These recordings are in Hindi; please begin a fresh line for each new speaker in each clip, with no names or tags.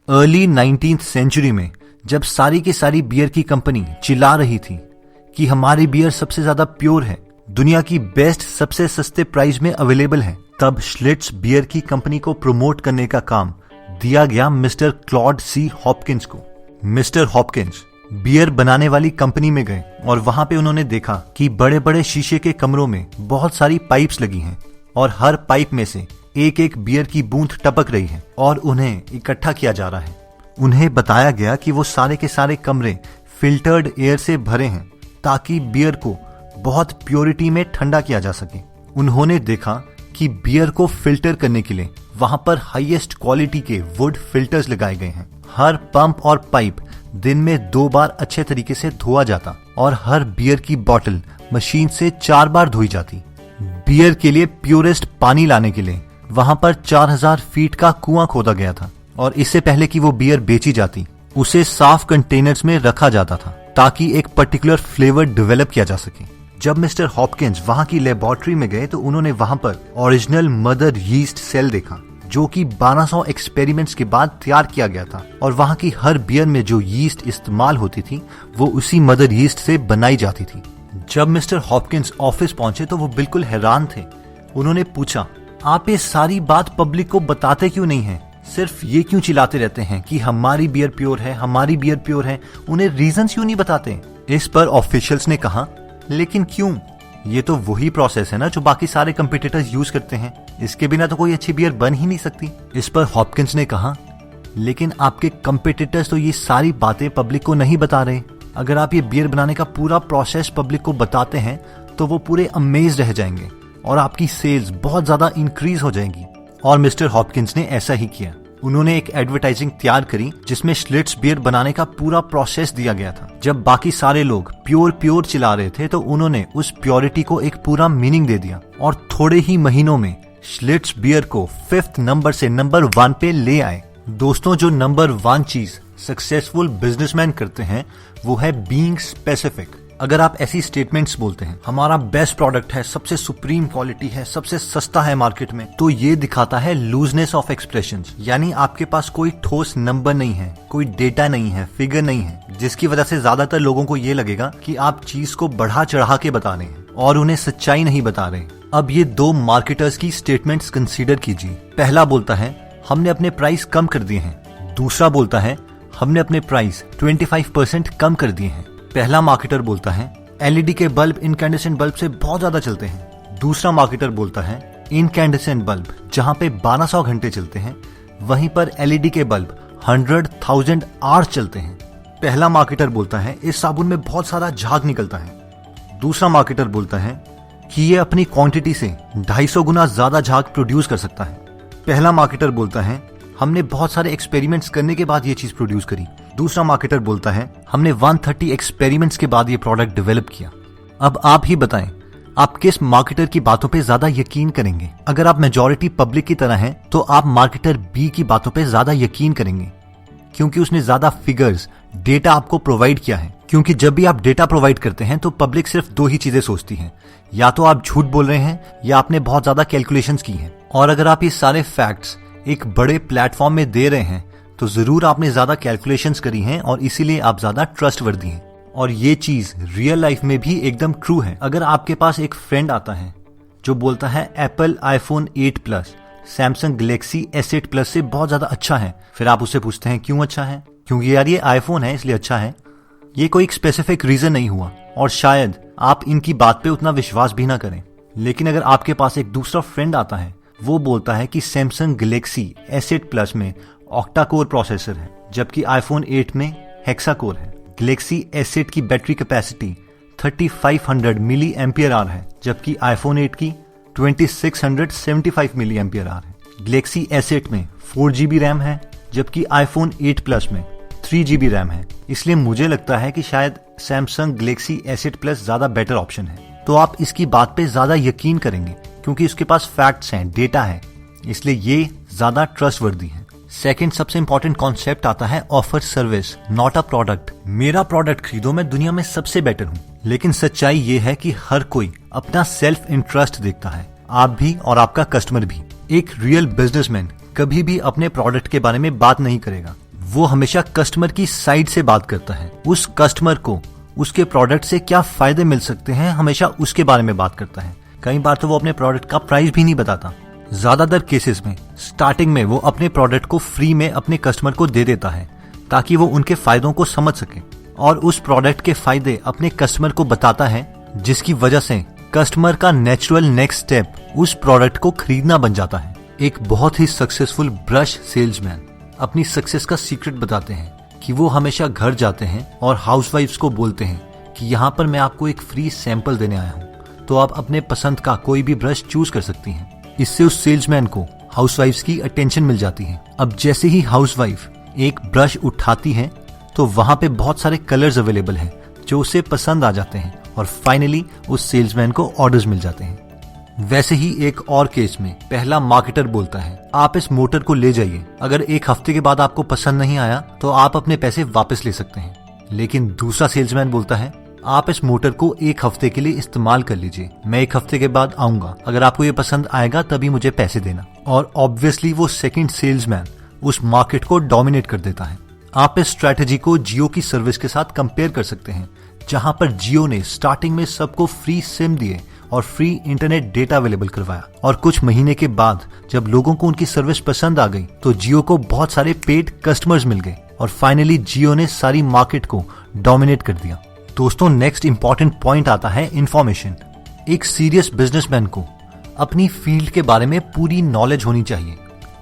अर्ली 19th सेंचुरी में जब सारी की सारी बियर की कंपनी चिल्ला रही थी कि हमारी बियर सबसे ज्यादा प्योर है, दुनिया की बेस्ट, सबसे सस्ते प्राइस में अवेलेबल है, तब श्लिट्ज बियर की कंपनी को प्रमोट करने का काम दिया गया मिस्टर क्लॉड सी हॉपकिंस को। मिस्टर हॉपकिंस बियर बनाने वाली कंपनी में गए और वहां पे उन्होंने देखा कि बड़े बड़े शीशे के कमरों में बहुत सारी पाइप्स लगी हैं और हर पाइप में से एक एक बियर की बूंद टपक रही है और उन्हें इकट्ठा किया जा रहा है। उन्हें बताया गया कि वो सारे के सारे कमरे फिल्टर्ड एयर से भरे हैं ताकि बियर को बहुत प्योरिटी में ठंडा किया जा सके। उन्होंने देखा कि बियर को फिल्टर करने के लिए वहां पर हाईएस्ट क्वालिटी के वुड फिल्टर्स लगाए गए हैं। हर पंप और पाइप दिन में 2 बार अच्छे तरीके से धोआ जाता और हर बियर की बोतल मशीन से 4 बार धोई जाती। बियर के लिए प्योरेस्ट पानी लाने के लिए वहां पर 4000 फीट का कुआं खोदा गया था और इससे पहले कि वो बियर बेची जाती उसे साफ कंटेनर्स में रखा जाता था ताकि एक पर्टिकुलर फ्लेवर डेवलप किया जा सके। जब मिस्टर हॉपकिंस वहां की लेबोरेटरी में गए तो उन्होंने वहां पर ओरिजिनल मदर यीस्ट सेल देखा जो कि 1200 एक्सपेरिमेंट्स के बाद तैयार किया गया था और वहां की हर बियर में जो यीस्ट इस्तेमाल होती थी वो उसी मदर यीस्ट से बनाई जाती थी। जब मिस्टर हॉपकिंस ऑफिस पहुंचे तो वो बिल्कुल हैरान थे। उन्होंने पूछा, आप ये सारी बात पब्लिक को बताते क्यों नहीं हैं? सिर्फ ये क्यों चिल्लाते रहते हैं कि हमारी बियर प्योर है, हमारी बियर प्योर है? उन्हें रीजंस क्यों नहीं बताते? इस पर ऑफिशियल्स ने कहा, लेकिन क्यों? ये तो वही प्रोसेस है ना जो बाकी सारे कंपटीटर्स यूज करते हैं, इसके बिना तो कोई अच्छी बियर बन ही नहीं सकती। इस पर हॉपकिंस ने कहा, लेकिन आपके कंपटीटर्स तो ये सारी बातें पब्लिक को नहीं बता रहे। अगर आप ये बियर बनाने का पूरा प्रोसेस पब्लिक को बताते हैं तो वो पूरे अमेज रह जाएंगे और आपकी सेल्स बहुत ज्यादा इंक्रीज हो जाएंगी। और मिस्टर हॉपकिंस ने ऐसा ही किया। उन्होंने एक एडवर्टाइजिंग तैयार करी जिसमें श्लिट्ज बियर बनाने का पूरा प्रोसेस दिया गया था। जब बाकी सारे लोग प्योर प्योर चिल्ला रहे थे तो उन्होंने उस प्योरिटी को एक पूरा मीनिंग दे दिया और थोड़े ही महीनों में श्लिट्ज बियर को 5th नंबर से नंबर 1 पे ले आए। दोस्तों, जो नंबर 1 चीज सक्सेसफुल बिजनेसमैन करते हैं वो है बीइंग स्पेसिफिक। अगर आप ऐसी स्टेटमेंट्स बोलते हैं, हमारा बेस्ट प्रोडक्ट है, सबसे सुप्रीम क्वालिटी है, सबसे सस्ता है मार्केट में, तो ये दिखाता है लूजनेस ऑफ एक्सप्रेशंस, यानी आपके पास कोई ठोस नंबर नहीं है, कोई डेटा नहीं है, फिगर नहीं है, जिसकी वजह से ज्यादातर लोगों को ये लगेगा कि आप चीज को बढ़ा चढ़ा के बता रहे हैं और उन्हें सच्चाई नहीं बता रहे। अब ये 2 मार्केटर्स की स्टेटमेंट्स कंसीडर कीजिए। पहला बोलता है, हमने अपने प्राइस कम कर दिए हैं। दूसरा बोलता है, हमने अपने प्राइस 25% कम कर दिए हैं। पहला मार्केटर बोलता है, एलईडी के बल्ब इनकैंडेसेंट बल्ब से बहुत ज्यादा चलते हैं। दूसरा मार्केटर बोलता है, इनकैंडेसेंट बल्ब जहां पे 1200 घंटे चलते हैं वहीं पर एलईडी के बल्ब 100,000 आवर्स चलते हैं। पहला मार्केटर बोलता है, इस साबुन में बहुत सारा झाग निकलता है। दूसरा मार्केटर बोलता है कि ये अपनी क्वांटिटी से 250 गुना ज्यादा झाग प्रोड्यूस कर सकता है। पहला मार्केटर बोलता है, हमने बहुत सारे एक्सपेरिमेंट्स करने के बाद ये चीज प्रोड्यूस करी। दूसरा मार्केटर बोलता है, हमने 130 एक्सपेरिमेंट्स के बाद ये प्रोडक्ट डेवलप किया। अब आप ही बताएं, आप किस मार्केटर की बातों पे ज्यादा यकीन करेंगे? अगर आप मेजॉरिटी पब्लिक की तरह हैं तो आप मार्केटर बी की बातों पे ज्यादा यकीन करेंगे क्योंकि उसने ज्यादा फिगर्स, डेटा आपको प्रोवाइड किया है। क्योंकि जब भी आप डेटा प्रोवाइड करते हैं तो पब्लिक सिर्फ 2 ही चीजें सोचती है, या तो आप झूठ बोल रहे हैं या आपने बहुत ज्यादा कैलकुलेशंस की हैं। और अगर आप ये सारे फैक्ट्स एक बड़े प्लेटफॉर्म में दे रहे हैं तो जरूर आपने ज्यादा कैलकुलेशंस करी हैं और इसीलिए आप ज्यादा ट्रस्टवर्दी हैं। और ये चीज रियल लाइफ में भी एकदम ट्रू है। अगर आपके पास एक फ्रेंड आता है जो बोलता है Apple iPhone 8 plus Samsung Galaxy S8 plus से बहुत ज्यादा अच्छा है, फिर आप उससे पूछते हैं क्यों अच्छा है? क्योंकि यार ये आईफोन है इसलिए अच्छा है। ये कोई स्पेसिफिक रीजन नहीं हुआ और शायद आप इनकी बात पे उतना विश्वास भी ना करें। लेकिन अगर आपके पास एक दूसरा फ्रेंड आता है, वो बोलता है कि सैमसंग गैलेक्सी S8 प्लस में ऑक्टा कोर प्रोसेसर है जबकि आईफोन 8 में हेक्सा कोर है। गैलेक्सी S8 की battery capacity 3500 milliampere hour है जबकि आईफोन 8 की 2675 मिली एम्पियर आवर है। गैलेक्सी S8 में 4GB रैम है जबकि आईफोन 8 प्लस में 3GB रैम है। इसलिए मुझे लगता है कि शायद सैमसंग गैलेक्सी S8 प्लस ज्यादा बेटर ऑप्शन है। तो आप इसकी बात पे ज्यादा यकीन करेंगे क्योंकि उसके पास फैक्ट्स हैं, डेटा है, इसलिए ये ज्यादा ट्रस्टवर्दी है। सेकंड सबसे इंपॉर्टेंट कॉन्सेप्ट आता है offer service, not a product. मेरा प्रोडक्ट खरीदो, मैं दुनिया में सबसे बेटर हूँ। लेकिन सच्चाई ये है कि हर कोई अपना सेल्फ इंटरेस्ट देखता है, आप भी और आपका कस्टमर भी। एक रियल बिजनेसमैन कभी भी अपने प्रोडक्ट के बारे में बात नहीं करेगा, वो हमेशा कस्टमर की साइड से बात करता है। उस कस्टमर को उसके प्रोडक्ट से क्या फायदे मिल सकते हैं, हमेशा उसके बारे में बात करता है। कई बार तो वो अपने प्रोडक्ट का प्राइस भी नहीं बताता। ज्यादातर केसेस में स्टार्टिंग में वो अपने प्रोडक्ट को फ्री में अपने कस्टमर को दे देता है ताकि वो उनके फायदों को समझ सके और उस प्रोडक्ट के फायदे अपने कस्टमर को बताता है, जिसकी वजह से कस्टमर का नेचुरल नेक्स्ट स्टेप उस प्रोडक्ट को खरीदना बन जाता है। एक बहुत ही सक्सेसफुल ब्रश सेल्समैन अपनी सक्सेस का सीक्रेट बताते हैं कि वो हमेशा घर जाते हैं और हाउसवाइफ्स को बोलते हैं कि यहाँ पर मैं आपको एक फ्री सैंपल देने आया हूँ, तो आप अपने पसंद का कोई भी ब्रश चूज कर सकती हैं। इससे उस सेल्समैन को हाउसवाइफ्स की अटेंशन मिल जाती है। अब जैसे ही हाउसवाइफ एक ब्रश उठाती है तो वहां पे बहुत सारे कलर्स अवेलेबल हैं जो उसे पसंद आ जाते हैं और फाइनली उस सेल्समैन को ऑर्डर्स मिल जाते हैं। वैसे ही एक और केस में पहला मार्केटर बोलता है, आप इस मोटर को ले जाइए, अगर एक हफ्ते के बाद आपको पसंद नहीं आया तो आप अपने पैसे वापस ले सकते हैं। लेकिन दूसरा सेल्समैन बोलता है, आप इस मोटर को एक हफ्ते के लिए इस्तेमाल कर लीजिए, मैं एक हफ्ते के बाद आऊंगा, अगर आपको ये पसंद आएगा तभी मुझे पैसे देना। और ऑब्वियसली वो सेकंड सेल्समैन उस मार्केट को डोमिनेट कर देता है। आप इस स्ट्रेटेजी को जियो की सर्विस के साथ कंपेयर कर सकते हैं, जहां पर जियो ने स्टार्टिंग में सबको फ्री सिम दिए और फ्री इंटरनेट डेटा अवेलेबल करवाया, और कुछ महीने के बाद जब लोगों को उनकी सर्विस पसंद आ गई तो जियो को बहुत सारे पेड कस्टमर्स मिल गए और फाइनली जियो ने सारी मार्केट को डोमिनेट कर दिया। दोस्तों, नेक्स्ट इंपॉर्टेंट पॉइंट आता है इंफॉर्मेशन। एक सीरियस बिजनेसमैन को अपनी फील्ड के बारे में पूरी नॉलेज होनी चाहिए।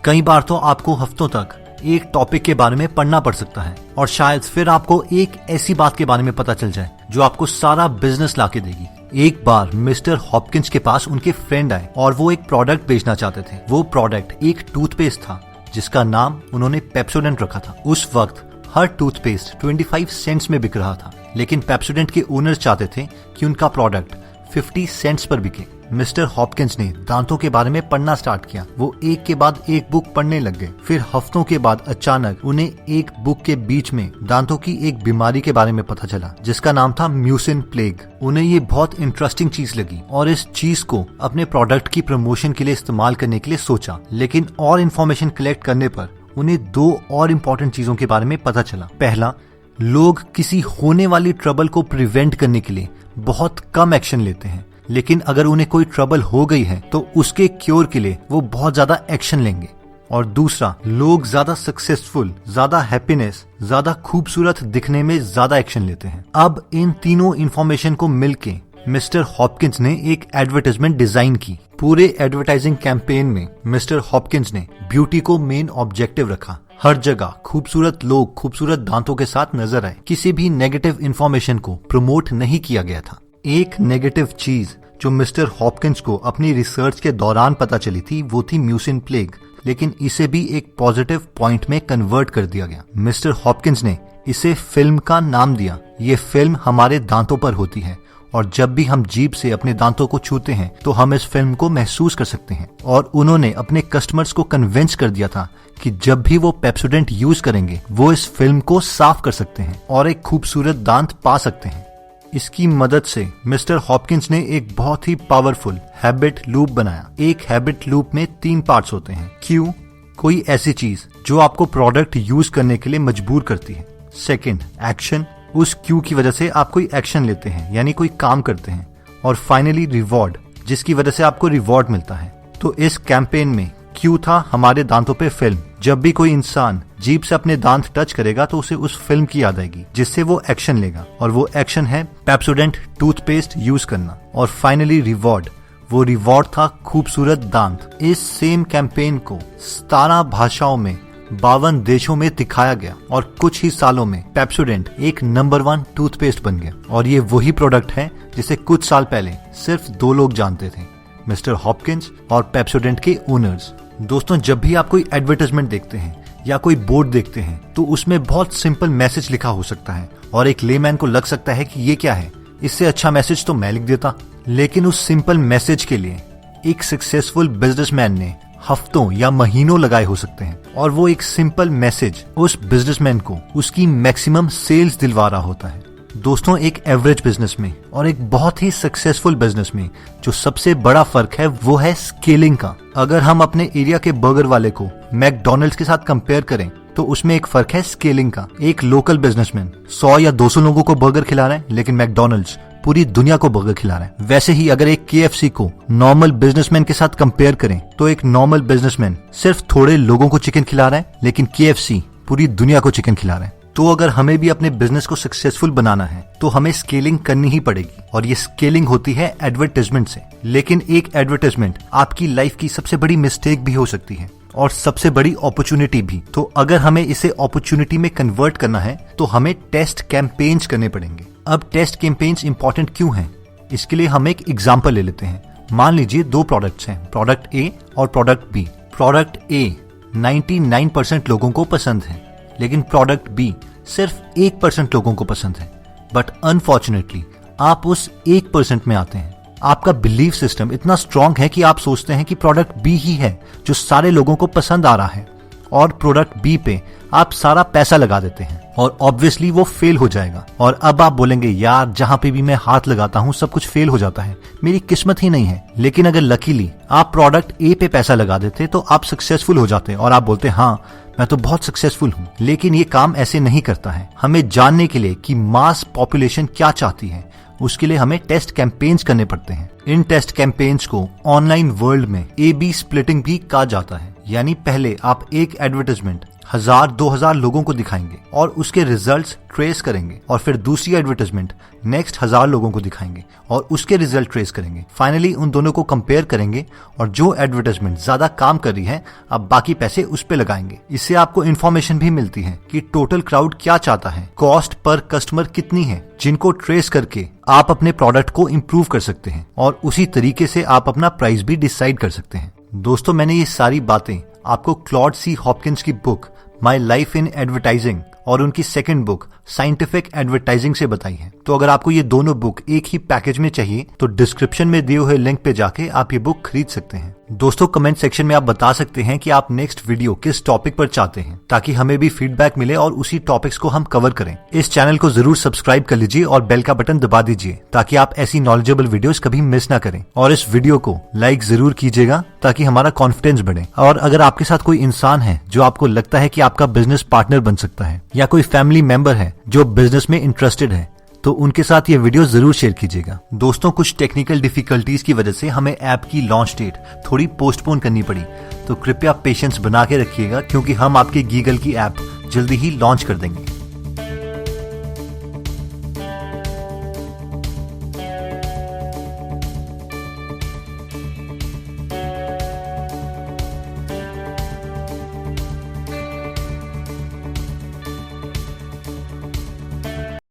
कई बार तो आपको हफ्तों तक एक टॉपिक के बारे में पढ़ना पड़ सकता है और शायद फिर आपको एक ऐसी बात के बारे में पता चल जाए जो आपको सारा बिजनेस लाके देगी। एक बार मिस्टर हॉपकिंस के पास उनके फ्रेंड आए और वो एक प्रोडक्ट बेचना चाहते थे। वो प्रोडक्ट एक टूथपेस्ट था जिसका नाम उन्होंने पेप्सोडेंट रखा था। उस वक्त हर टूथपेस्ट 25 सेंट्स में बिक रहा था, लेकिन पेप्सोडेंट के ओनर्स चाहते थे कि उनका प्रोडक्ट 50 सेंट्स पर बिके। मिस्टर हॉपकिंस ने दांतों के बारे में पढ़ना स्टार्ट किया। वो एक के बाद एक बुक पढ़ने लग गए। फिर हफ्तों के बाद अचानक उन्हें एक बुक के बीच में दांतों की एक बीमारी के बारे में पता चला जिसका नाम था म्यूसिन प्लेग। उन्हें ये बहुत इंटरेस्टिंग चीज लगी और इस चीज को अपने प्रोडक्ट की प्रमोशन के लिए इस्तेमाल करने के लिए सोचा। लेकिन और इन्फॉर्मेशन कलेक्ट करने पर उन्हें 2 और इम्पोर्टेंट चीजों के बारे में पता चला। पहला, लोग किसी होने वाली ट्रबल को प्रिवेंट करने के लिए बहुत कम एक्शन लेते हैं, लेकिन अगर उन्हें कोई ट्रबल हो गई है तो उसके क्योर के लिए वो बहुत ज्यादा एक्शन लेंगे। और दूसरा, लोग ज्यादा सक्सेसफुल, ज्यादा हैप्पीनेस, ज्यादा खूबसूरत दिखने में ज्यादा एक्शन लेते हैं। अब इन तीनों इंफॉर्मेशन को मिलके मिस्टर हॉपकिंस ने एक एडवर्टाइजमेंट डिजाइन की। पूरे एडवर्टाइजिंग कैंपेन में मिस्टर हॉपकिंस ने ब्यूटी को मेन ऑब्जेक्टिव रखा। हर जगह खूबसूरत लोग खूबसूरत दांतों के साथ नजर आए। किसी भी नेगेटिव इंफॉर्मेशन को प्रमोट नहीं किया गया था। एक नेगेटिव चीज जो मिस्टर हॉपकिंस को अपनी रिसर्च के दौरान पता चली थी वो थी म्यूसिन प्लेग, लेकिन इसे भी एक पॉजिटिव पॉइंट में कन्वर्ट कर दिया गया। मिस्टर हॉपकिंस ने इसे फिल्म का नाम दिया। ये फिल्म हमारे दांतों पर होती है और जब भी हम जीभ से अपने दांतों को छूते हैं तो हम इस फिल्म को महसूस कर सकते हैं। और उन्होंने अपने कस्टमर्स को कन्विंस कर दिया था कि जब भी वो पेप्सोडेंट यूज करेंगे वो इस फिल्म को साफ कर सकते हैं और एक खूबसूरत दांत पा सकते हैं। इसकी मदद से मिस्टर हॉपकिंस ने एक बहुत ही पावरफुल हैबिट लूप बनाया। एक हैबिट लूप में 3 पार्ट्स होते हैं। क्यू, कोई ऐसी चीज जो आपको प्रोडक्ट यूज करने के लिए मजबूर करती है। सेकंड, एक्शन, उस क्यू की वजह से आप कोई एक्शन लेते हैं यानी कोई काम करते हैं। और फाइनली रिवॉर्ड, जिसकी वजह से आपको रिवॉर्ड मिलता है। तो इस कैंपेन में क्यू था हमारे दांतों पे फिल्म। जब भी कोई इंसान जीभ से अपने दांत टच करेगा तो उसे उस फिल्म की याद आएगी जिससे वो एक्शन लेगा, और वो एक्शन है पेप्सोडेंट टूथपेस्ट यूज करना। और फाइनली रिवॉर्ड, वो रिवॉर्ड था खूबसूरत दांत। इस सेम कैंपेन को 17 भाषाओं में 52 देशों में दिखाया गया और कुछ ही सालों में पेप्सोडेंट एक नंबर 1 टूथपेस्ट बन गया। और ये वही प्रोडक्ट है जिसे कुछ साल पहले सिर्फ 2 लोग जानते थे, मिस्टर हॉपकिंस और पेप्सोडेंट के ओनर्स। दोस्तों, जब भी आप कोई एडवर्टाइजमेंट देखते हैं या कोई बोर्ड देखते हैं तो उसमें बहुत सिंपल मैसेज लिखा हो सकता है और एक लेमैन को लग सकता है कि ये क्या है, इससे अच्छा मैसेज तो मैं लिख देता। लेकिन उस सिंपल मैसेज के लिए एक सक्सेसफुल बिजनेसमैन ने हफ्तों या महीनों लगाए हो सकते हैं, और वो एक सिंपल मैसेज उस बिजनेसमैन को उसकी मैक्सिमम सेल्स दिलवा रहा होता है। दोस्तों, एक एवरेज बिजनेस में और एक बहुत ही सक्सेसफुल बिजनेस में जो सबसे बड़ा फर्क है वो है स्केलिंग का। अगर हम अपने एरिया के बर्गर वाले को मैकडॉनल्ड्स के साथ कंपेयर करें तो उसमें एक फर्क है स्केलिंग का। एक लोकल बिजनेसमैन 100 या 200 लोगों को बर्गर खिला रहा है, लेकिन मैकडॉनल्ड्स पूरी दुनिया को बर्गर खिला रहा है। वैसे ही अगर एक KFC को नॉर्मल बिजनेसमैन के साथ कंपेयर करें तो एक नॉर्मल बिजनेसमैन सिर्फ थोड़े लोगों को चिकन खिला रहा है, लेकिन KFC पूरी दुनिया को चिकन खिला रहा है। तो अगर हमें भी अपने बिजनेस को सक्सेसफुल बनाना है तो हमें स्केलिंग करनी ही पड़ेगी, और ये स्केलिंग होती है एडवर्टाइजमेंट से। लेकिन एक एडवर्टाइजमेंट आपकी लाइफ की सबसे बड़ी मिस्टेक भी हो सकती है और सबसे बड़ी अपॉर्चुनिटी भी। तो अगर हमें इसे अपॉर्चुनिटी में कन्वर्ट करना है तो हमें टेस्ट कैंपेन्स करने पड़ेंगे। अब टेस्ट कैंपेन्स इंपॉर्टेंट क्यों हैं, इसके लिए हम एक एग्जांपल ले लेते हैं। मान लीजिए 2 प्रोडक्ट्स हैं, प्रोडक्ट A और प्रोडक्ट B। प्रोडक्ट A 99% लोगों को पसंद है, लेकिन प्रोडक्ट B सिर्फ 1% लोगों को पसंद है। बट अनफॉर्चुनेटली आप उस 1% में आते हैं। आपका बिलीफ सिस्टम इतना स्ट्रांग है कि आप सोचते हैं कि प्रोडक्ट B ही है जो सारे लोगों को पसंद आ रहा है, और प्रोडक्ट B पे आप सारा पैसा लगा देते हैं, और ऑब्वियसली वो फेल हो जाएगा। और अब आप बोलेंगे यार जहां पे भी मैं हाथ लगाता हूं सब कुछ फेल हो जाता है, मेरी किस्मत ही नहीं है। लेकिन अगर लकीली आप प्रोडक्ट A पे पैसा लगा देते तो आप सक्सेसफुल हो जाते, और आप बोलते हाँ मैं तो बहुत सक्सेसफुल हूँ। लेकिन ये काम ऐसे नहीं करता है। हमें जानने के लिए कि मास पॉपुलेशन क्या चाहती है, उसके लिए हमें टेस्ट कैंपेन्स करने पड़ते हैं। इन टेस्ट कैंपेन्स को ऑनलाइन वर्ल्ड में A/B स्प्लिटिंग भी कहा जाता है। यानी पहले आप एक एडवर्टाइजमेंट 1000-2000 लोगों को दिखाएंगे और उसके रिजल्ट्स ट्रेस करेंगे, और फिर दूसरी एडवर्टाइजमेंट नेक्स्ट 1000 लोगों को दिखाएंगे और उसके रिजल्ट ट्रेस करेंगे। फाइनली उन दोनों को कंपेयर करेंगे, और जो एडवर्टाइजमेंट ज्यादा काम कर रही है अब बाकी पैसे उस पे लगाएंगे। इससे आपको इन्फॉर्मेशन भी मिलती है कि टोटल क्राउड क्या चाहता है, कॉस्ट पर कस्टमर कितनी है, जिनको ट्रेस करके आप अपने प्रोडक्ट को इम्प्रूव कर सकते हैं, और उसी तरीके से आप अपना प्राइस भी डिसाइड कर सकते हैं। दोस्तों, मैंने ये सारी बातें आपको क्लॉड C. हॉपकिंस की book my life in advertising और उनकी सेकंड बुक साइंटिफिक एडवर्टाइजिंग से बताई है। तो अगर आपको ये दोनों बुक एक ही पैकेज में चाहिए तो डिस्क्रिप्शन में दिए हुए लिंक पे जाके आप ये बुक खरीद सकते हैं। दोस्तों, कमेंट सेक्शन में आप बता सकते हैं कि आप नेक्स्ट वीडियो किस टॉपिक पर चाहते हैं, ताकि हमें भी फीडबैक मिले और उसी टॉपिक्स को हम कवर करें। इस चैनल को जरूर सब्सक्राइब कर लीजिए और बेल का बटन दबा दीजिए, ताकि आप ऐसी नॉलेजेबल वीडियोस कभी मिस ना करें। और इस वीडियो को लाइक जरूर कीजिएगा ताकि हमारा कॉन्फिडेंस बढ़े। और अगर आपके साथ कोई इंसान है जो आपको लगता है कि आपका बिजनेस पार्टनर बन सकता है, या कोई फैमिली मेंबर है जो बिजनेस में इंटरेस्टेड है, तो उनके साथ ये वीडियो जरूर शेयर कीजिएगा। दोस्तों, कुछ टेक्निकल डिफिकल्टीज की वजह से हमें ऐप की लॉन्च डेट थोड़ी पोस्टपोन करनी पड़ी, तो कृपया पेशेंस बना के रखिएगा, क्योंकि हम आपके गीगल की ऐप जल्दी ही लॉन्च कर देंगे।